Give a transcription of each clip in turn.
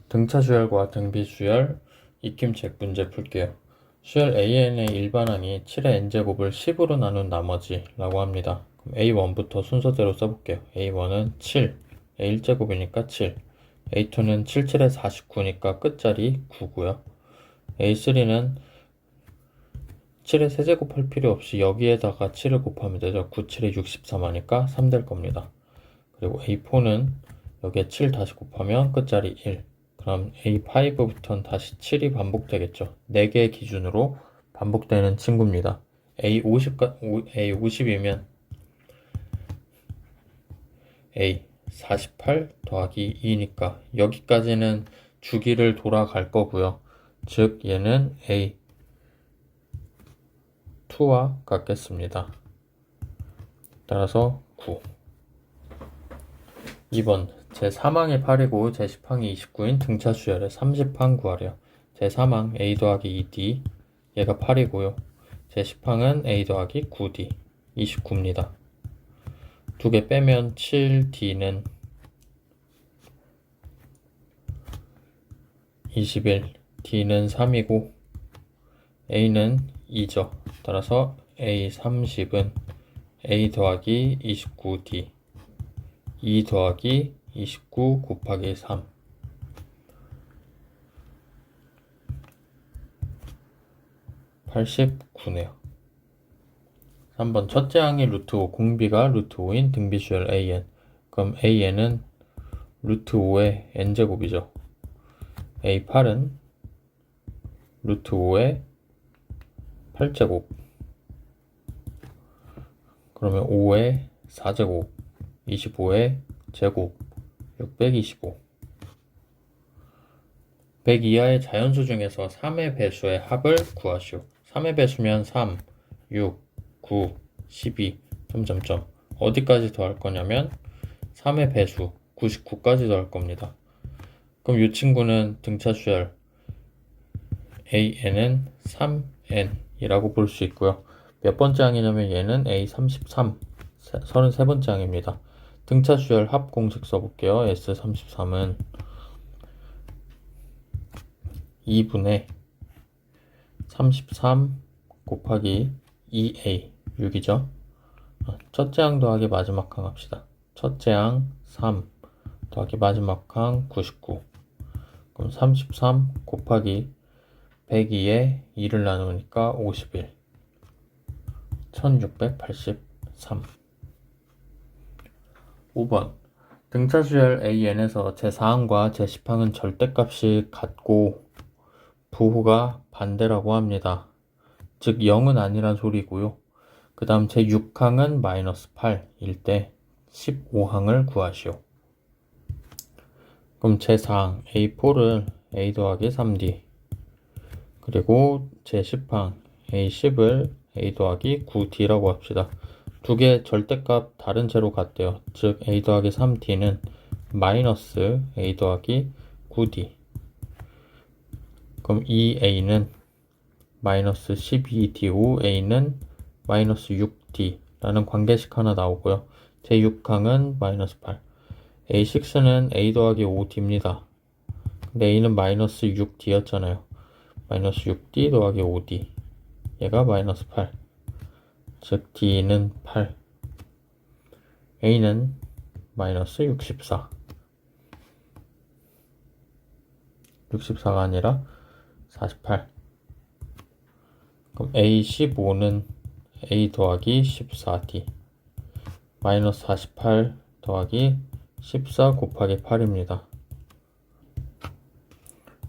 등차 수열과 등비 수열 익힘책 문제 풀게요. 수열 AN의 일반항이 7의 n제곱을 10으로 나눈 나머지 라고 합니다. 그럼 A1부터 순서대로 써볼게요. A1은 7, A1제곱이니까 7, A2는 7, 7에 49니까 끝자리 9고요. A3는 7에 세제곱 할 필요 없이 여기에다가 7을 곱하면 되죠. 9, 7에 63 하니까 3 될 겁니다. 그리고 A4는 여기에 7 다시 곱하면 끝자리 1. 그럼 A5부터는 다시 7이 반복되겠죠. 4개 기준으로 반복되는 친구입니다. A50이면 A48 더하기 2니까 여기까지는 주기를 돌아갈 거고요. 즉 얘는 A2와 같겠습니다. 따라서 9. 2번 제3항이 8이고 제10항이 29인 등차 수열의 30항 구하래요. 제3항 A 더하기 2D 얘가 8이고요. 제10항은 A 더하기 9D 29입니다. 두 개 빼면 7D는 21, D는 3이고 A는 2죠. 따라서 A30은 A 더하기 29D 2 더하기 29 곱하기 3 89네요. 3번 첫째 항이 루트 5, 공비가 루트 5인 등비수열 AN. 그럼 AN은 루트 5의 n제곱이죠. A8은 루트 5의 8제곱. 그러면 5의 4제곱, 25의 제곱, 625. 100 이하의 자연수 중에서 3의 배수의 합을 구하시오. 3의 배수면 3, 6, 9, 12, 점점점. 어디까지 더할 거냐면 3의 배수 99까지 더할 겁니다. 그럼 이 친구는 등차 수열 AN은 3N이라고 볼 수 있고요. 몇 번째 항이냐면 얘는 A33, 33번째 항입니다. 등차 수열 합 공식 써볼게요. S33은 2분의 33 곱하기 2A 6이죠. 첫째 항 더하기 마지막 항 합시다. 첫째 항 3 더하기 마지막 항 99. 그럼 33 곱하기 102에 2를 나누니까 51. 1683. 5번 등차 수열 AN에서 제4항과 제10항은 절대값이 같고 부호가 반대라고 합니다. 즉 0은 아니란 소리고요. 그 다음 제6항은 마이너스 8일 때 15항을 구하시오. 그럼 제4항 A4를 A 더하기 3D 그리고 제10항 A10을 A 더하기 9D라고 합시다. 두 개 절대값 다른 채로 같대요. 즉 A 더하기 3D는 마이너스 A 더하기 9D. 그럼 이 A는 마이너스 12D고 A는 마이너스 6D 라는 관계식 하나 나오고요. 제6항은 마이너스 8. A6는 A 더하기 5D입니다. 근데 A는 마이너스 6D였잖아요. 마이너스 6D 더하기 5D 얘가 마이너스 8. 즉 D는 8. A는 마이너스 64. 64가 아니라 48. 그럼 A15는 A 더하기 14D 마이너스 48 더하기 14 곱하기 8입니다.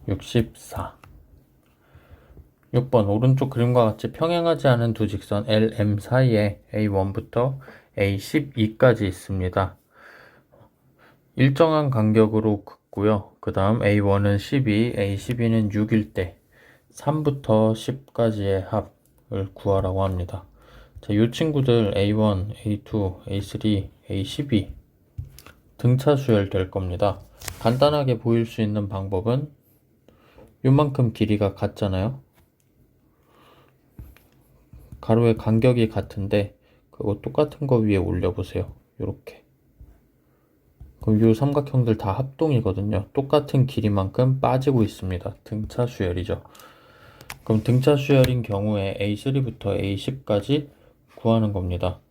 64. 6번 오른쪽 그림과 같이 평행하지 않은 두 직선 LM 사이에 A1부터 A12까지 있습니다. 일정한 간격으로 긋고요. 그 다음 A1은 12, A12는 6일 때 3부터 10까지의 합을 구하라고 합니다. 자, 이 친구들 A1, A2, A3, A12 등차 수열 될 겁니다. 간단하게 보일 수 있는 방법은 요만큼 길이가 같잖아요. 가로의 간격이 같은데 그거 똑같은 거 위에 올려보세요. 요렇게 그럼 요 삼각형들 다 합동이거든요. 똑같은 길이만큼 빠지고 있습니다. 등차 수열이죠. 그럼 등차 수열인 경우에 A3부터 A10까지 구하는 겁니다.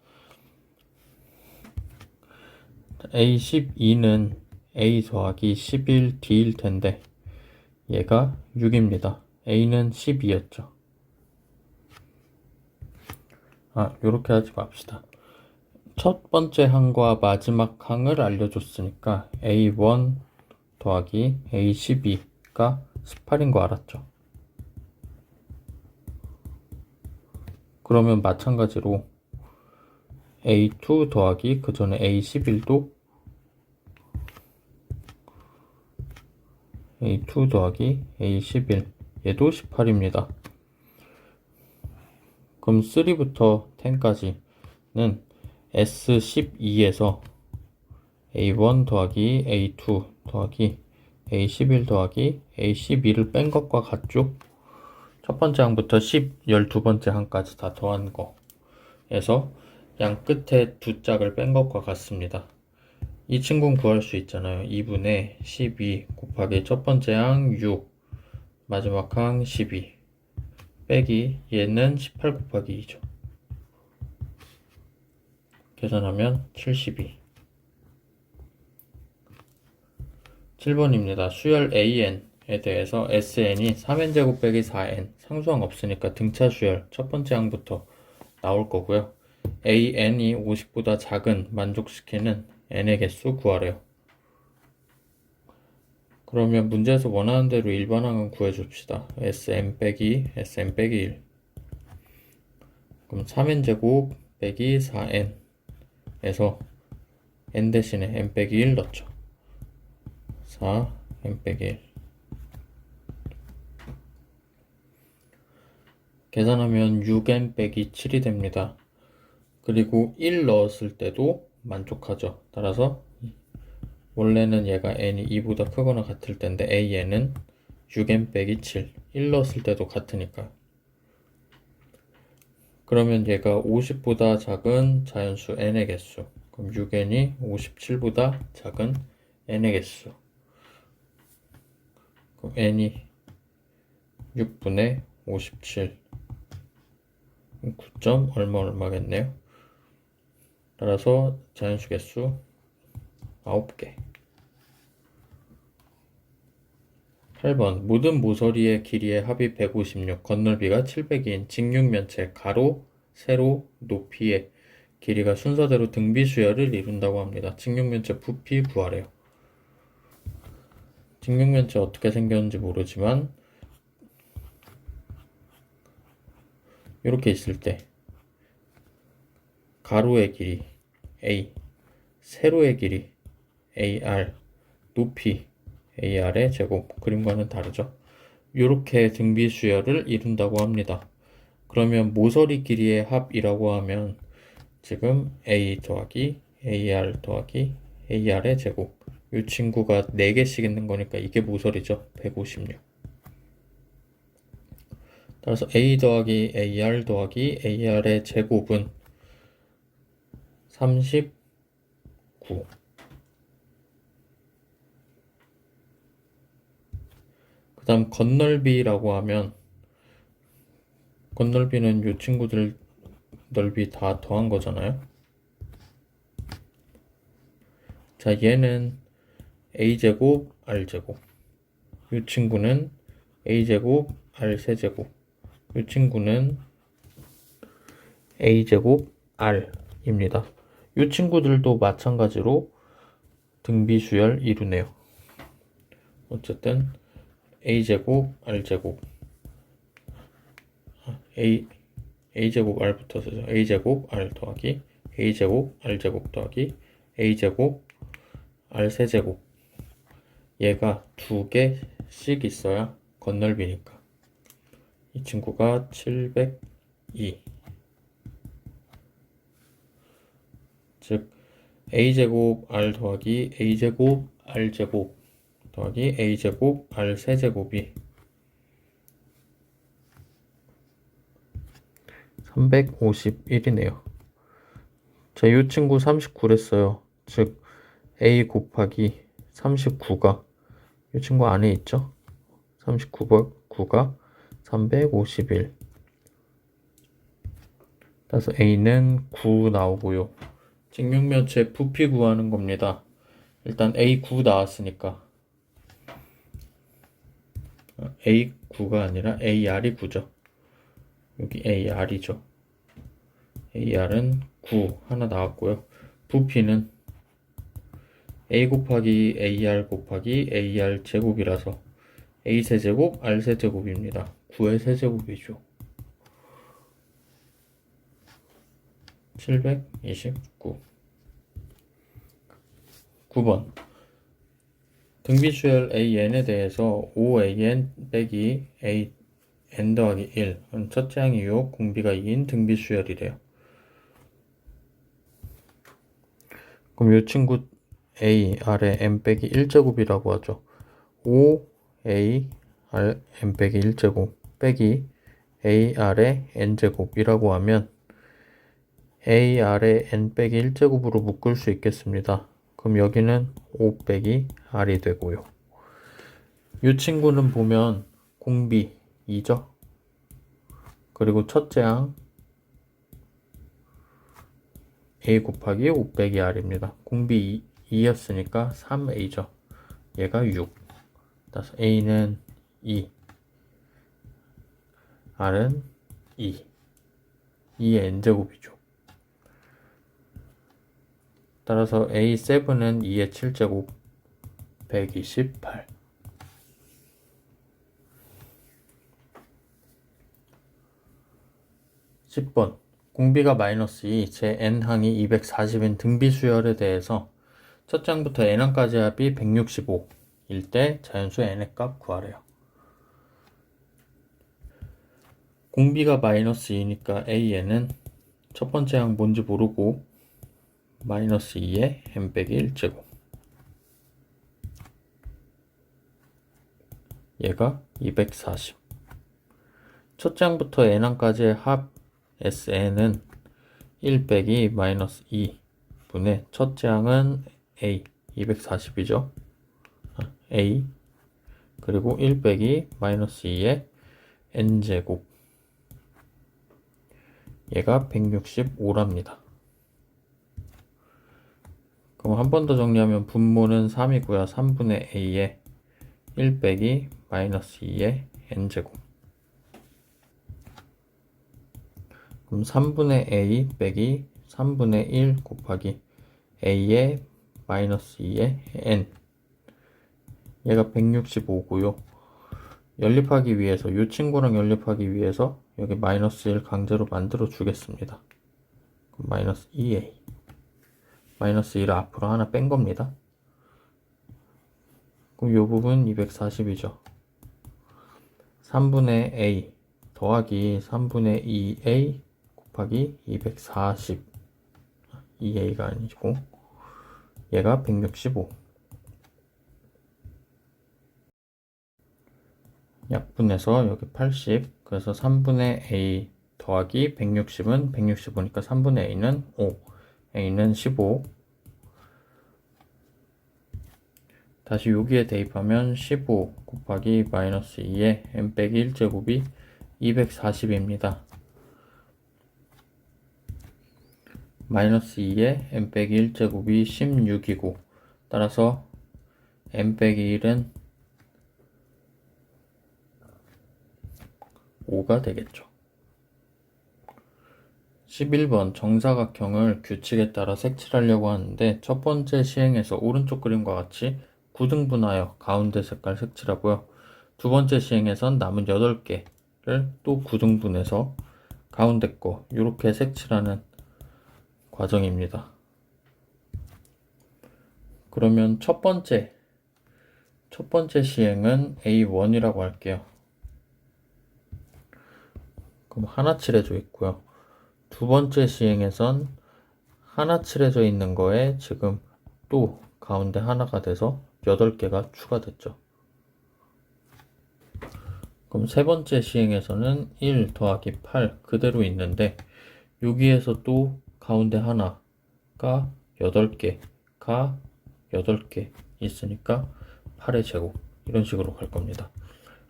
A12는 A 더하기 11 D일 텐데 얘가 6입니다. A는 12였죠. 요렇게 하지 맙시다. 첫 번째 항과 마지막 항을 알려줬으니까 A1 더하기 A12가 18인 거 알았죠? 그러면 마찬가지로 A2 더하기 그 전에 A11도 A2 더하기 A11 얘도 18입니다. 그럼 3부터 10까지는 S12에서 A1 더하기 A2 더하기 A11 더하기 A12를 뺀 것과 같죠? 첫 번째 항부터 12번째 항까지 다 더한 거에서 양 끝에 두 짝을 뺀 것과 같습니다. 이 친구는 구할 수 있잖아요. 2분의 12 곱하기 첫 번째 항 6, 마지막 항 12 빼기 얘는 18 곱하기 2죠. 계산하면 72. 7번입니다. 수열 AN에 대해서 SN이 3n제곱 빼기 4n 상수항 없으니까 등차 수열 첫 번째 항부터 나올 거고요. AN이 50보다 작은 만족시키는 n의 개수 구하래요. 그러면 문제에서 원하는 대로 일반항은 구해줍시다. SN 빼기 1. 그럼 3n제곱 빼기 4n에서 n 대신에 n 빼기 1 넣죠. 4, n 빼기 1. 계산하면 6n 빼기 7이 됩니다. 그리고 1 넣었을 때도 만족하죠. 따라서 원래는 얘가 n이 2보다 크거나 같을 텐데 an은 6n 빼기 7, 1 넣었을 때도 같으니까. 그러면 얘가 50보다 작은 자연수 n의 개수. 그럼 6n이 57보다 작은 n의 개수. 그럼 n이 6분의 57. 9점 얼마겠네요. 따라서 자연수 개수 9개. 8번 모든 모서리의 길이의 합이 156, 건널비가 700인 직육면체 가로, 세로, 높이의 길이가 순서대로 등비수열을 이룬다고 합니다. 직육면체 부피 구하래요. 직육면체 어떻게 생겼는지 모르지만 이렇게 있을 때 가로의 길이 A, 세로의 길이 AR, 높이 AR의 제곱, 그림과는 다르죠. 이렇게 등비수열을 이룬다고 합니다. 그러면 모서리 길이의 합이라고 하면 지금 A 더하기 AR 더하기 AR의 제곱, 이 친구가 4개씩 있는 거니까 이게 모서리죠. 156. 따라서 A 더하기 AR 더하기 AR의 제곱은 39. 그 다음 건널비라고 하면 건널비는 이 친구들 넓이 다 더한 거잖아요. 자, 얘는 A제곱 R제곱, 이 친구는 A제곱 R3제곱, 이 친구는 A제곱 R입니다. 이 친구들도 마찬가지로 등비수열 이루네요. 어쨌든 A제곱 R제곱 A제곱 R부터 쓰죠. A제곱 R 더하기 A제곱 R제곱 더하기 A제곱 R3제곱, 얘가 2개씩 있어야 건널비니까 이 친구가 702. 즉 A제곱 R 더하기 A제곱 R제곱 더하기 A제곱 R3제곱이 351이네요. 자, 이 친구 39랬어요. 즉 a 곱하기 39가 이 친구 안에 있죠? 39가 351. 따라서 a는 9 나오고요. 직육면체 부피 구하는 겁니다. 일단 a 9 나왔으니까 a9가 아니라 ar이 9죠. 여기 ar이죠. ar은 9 하나 나왔고요. 부피는 a 곱하기 ar 곱하기 ar 제곱이라서 a 세제곱 r 세제곱입니다. 9의 세제곱이죠. 729. 9번 등비수열 an에 대해서 5an 빼기 an 더하기 1은 첫째 항이요 공비가 2인 등비수열이래요. 그럼 이 친구 a 아래 n 빼기 1제곱이라고 하죠. 5a r n 빼기 1제곱 빼기 a 아래 n제곱이라고 하면 a 아래 n 빼기 1제곱으로 묶을 수 있겠습니다. 그럼 여기는 5 빼기 r이 되고요. 이 친구는 보면 공비 2죠. 그리고 첫째 항 a 곱하기 5 빼기 r입니다. 공비 2였으니까 3a죠. 얘가 6. 따라서 a는 2, r은 2. 2의 n제곱이죠. 따라서 a7은 2의 7제곱 128. 10번 공비가 마이너스 2, 제 n항이 240인 등비수열에 대해서 첫 장부터 n항까지 합이 165일 때 자연수 n의 값 구하래요. 공비가 마이너스 2니까 an은 첫 번째 항 뭔지 모르고 마이너스 2에 n 빼기 1제곱 얘가 240. 첫 장부터 n항까지의 합 SN은 1 빼기 마이너스 2 분의 첫째 항은 A 240이죠. A 그리고 1 빼기 마이너스 2의 n제곱 얘가 165랍니다. 그럼 한 번 더 정리하면 분모는 3이고요. 3분의 a에 1 빼기 마이너스 2의 n제곱. 그럼 3분의 a 빼기 3분의 1 곱하기 a의 마이너스 2의 n. 얘가 165고요. 연립하기 위해서 이 친구랑 연립하기 위해서 여기 마이너스 1 강제로 만들어 주겠습니다. 그럼 마이너스 2a. 마이너스 1을 앞으로 하나 뺀 겁니다. 그럼 이 부분 240이죠. 3분의 a 더하기 3분의 2a 곱하기 240. 2a가 아니고 얘가 165. 약분해서 여기 80. 그래서 3분의 a 더하기 160은 165니까 3분의 a는 5. a는 15. 다시 여기에 대입하면 15 곱하기 마이너스 2의 n 빼기 1제곱이 240입니다. 마이너스 2의 n 빼기 1제곱이 16이고 따라서 n 빼기 1은 5가 되겠죠. 11번 정사각형을 규칙에 따라 색칠하려고 하는데 첫 번째 시행에서 오른쪽 그림과 같이 9등분하여 가운데 색깔 색칠하고요. 두 번째 시행에선 남은 8개를 또 9등분해서 가운데 거 이렇게 색칠하는 과정입니다. 그러면 첫 번째 시행은 A1이라고 할게요. 그럼 하나 칠해져 있고요. 두 번째 시행에선 하나 칠해져 있는 거에 지금 또 가운데 하나가 돼서 8개가 추가됐죠. 그럼 세 번째 시행에서는 1 더하기 8 그대로 있는데 여기에서 또 가운데 하나가 8개가 8개 있으니까 8의 제곱 이런 식으로 갈 겁니다.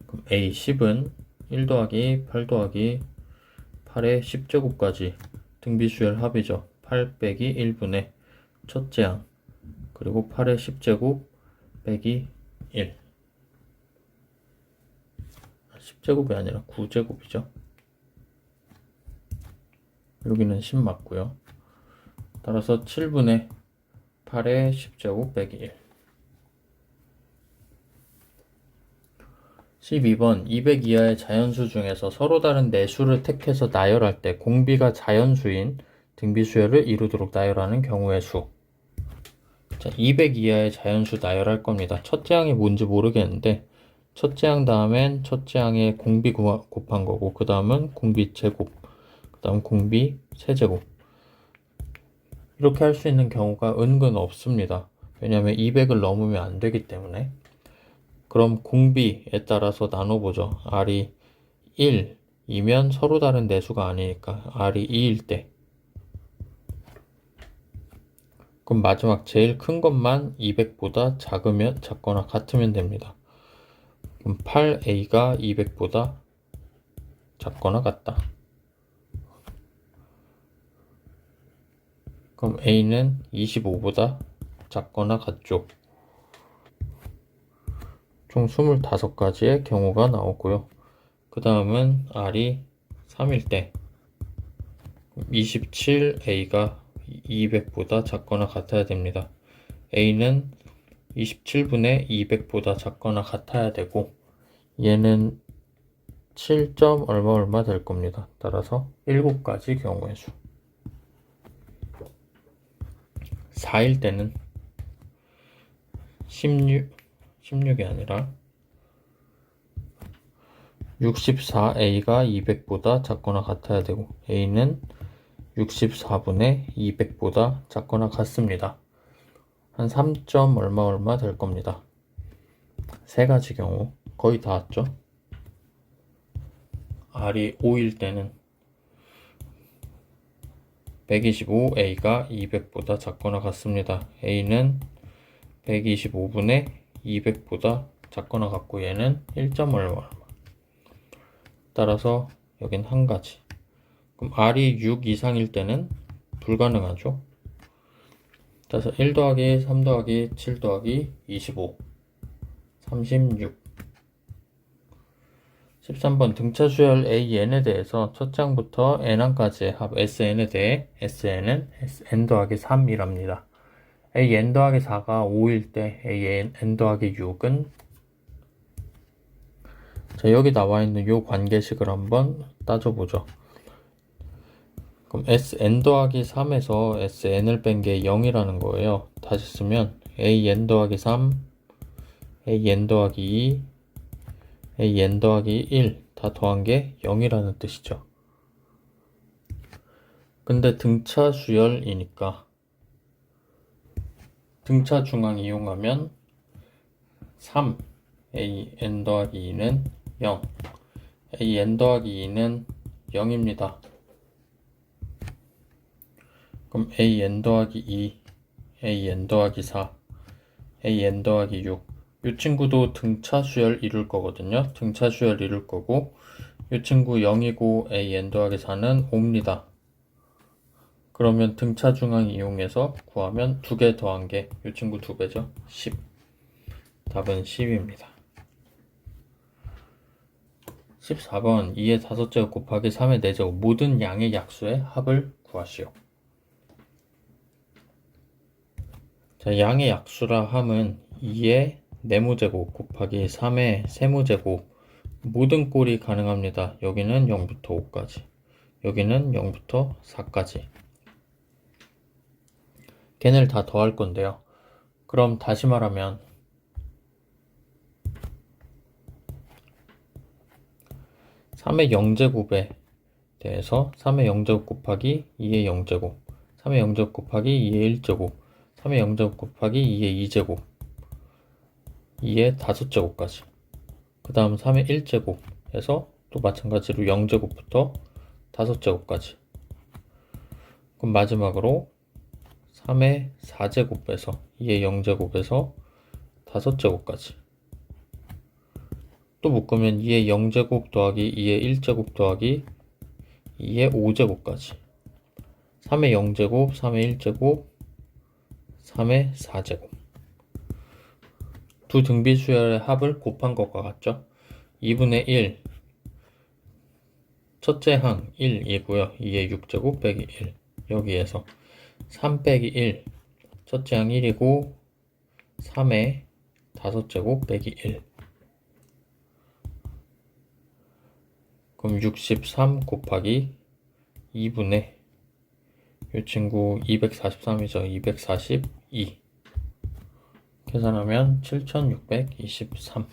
그럼 A 10은 1 더하기 8 더하기 8의 10제곱까지 등비수열 합이죠. 8 빼기 1분의 첫째 항 그리고 8의 10제곱 빼기 1 10제곱이 아니라 9제곱이죠. 여기는 10 맞고요. 따라서 7분의 8의 10제곱 빼기 1 12번 200 이하의 자연수 중에서 서로 다른 네 수를 택해서 나열할 때 공비가 자연수인 등비수열을 이루도록 나열하는 경우의 수. 자, 200 이하의 자연수 나열할 겁니다. 첫째 항이 뭔지 모르겠는데 첫째 항 다음엔 첫째 항의 공비 곱한 거고 그 다음은 공비 제곱 그 다음 공비 세제곱 이렇게 할 수 있는 경우가 은근 없습니다. 왜냐하면 200을 넘으면 안 되기 때문에. 그럼 공비에 따라서 나눠보죠. R이 1이면 서로 다른 내수가 아니니까 R이 2일 때 그럼 마지막 제일 큰 것만 200보다 작거나 같으면 됩니다. 그럼 8A가 200보다 작거나 같다. 그럼 A는 25보다 작거나 같죠. 총 25가지의 경우가 나오고요. 그 다음은 R이 3일 때 27A가 200보다 작거나 같아야 됩니다. A는 27분의 200보다 작거나 같아야 되고 얘는 7. 얼마 될 겁니다. 따라서 7가지 경우의 수. 4일 때는 16이 아니라 64A가 200보다 작거나 같아야 되고 A는 64분의 200보다 작거나 같습니다. 한 3. 얼마 될 겁니다. 3가지 경우 거의 다 왔죠. R이 5일 때는 125A가 200보다 작거나 같습니다. A는 125분의 200보다 작거나 같고 얘는 1. 얼마. 따라서 여긴 한 가지. 그럼 R이 6 이상일 때는 불가능하죠. 따라서 1 더하기 3 더하기 7 더하기 25 36 13번 등차 수열 AN에 대해서 첫 장부터 N항까지의 합 SN에 대해 SN은 N 더하기 3이랍니다. AN 더하기 4가 5일 때 AN 더하기 6은 자, 여기 나와 있는 요 관계식을 한번 따져보죠. 그럼 SN 더하기 3에서 SN을 뺀 게 0이라는 거예요. 다시 쓰면 AN 더하기 3, AN 더하기 2, AN 더하기 1 다 더한 게 0이라는 뜻이죠. 근데 등차 수열이니까 등차 중앙 이용하면 3 AN 더하기 2는 0 AN 더하기 2는 0입니다. 그럼 AN 더하기 2 AN 더하기 4 AN 더하기 6 이 친구도 등차 수열 이룰 거거든요. 등차 수열 이룰 거고 이 친구 0이고 AN 더하기 4는 5입니다. 그러면 등차 중앙 이용해서 구하면 2개 더한 게 이 친구 2배죠. 10. 답은 10입니다. 14번 2의 5제곱 곱하기 3의 4제곱 모든 양의 약수의 합을 구하시오. 자, 양의 약수라 함은 2의 네모제곱 곱하기 3의 세모제곱 모든 꼴이 가능합니다. 여기는 0부터 5까지 여기는 0부터 4까지 걔네를 다 더할 건데요. 그럼 다시 말하면 3의 0제곱에 대해서 3의 0제곱 곱하기 2의 0제곱 3의 0제곱 곱하기 2의 1제곱 3의 0제곱 곱하기 2의 2제곱 2의 5제곱까지 그 다음 3의 1제곱에서 또 마찬가지로 0제곱부터 5제곱까지 그럼 마지막으로 3의 4제곱 빼서 2의 0제곱에서 5제곱까지. 또 묶으면 2의 0제곱 더하기 2의 1제곱 더하기 2의 5제곱까지. 3의 0제곱, 3의 1제곱, 3의 4제곱. 두 등비수열의 합을 곱한 것과 같죠? 2분의 1 첫째 항 1이고요. 2의 6제곱 빼기 1. 여기에서 3 빼기 1 첫째 항 1이고 3의 5제곱 빼기 1. 그럼 63 곱하기 2분의 이 친구 243이죠. 242. 계산하면 7623.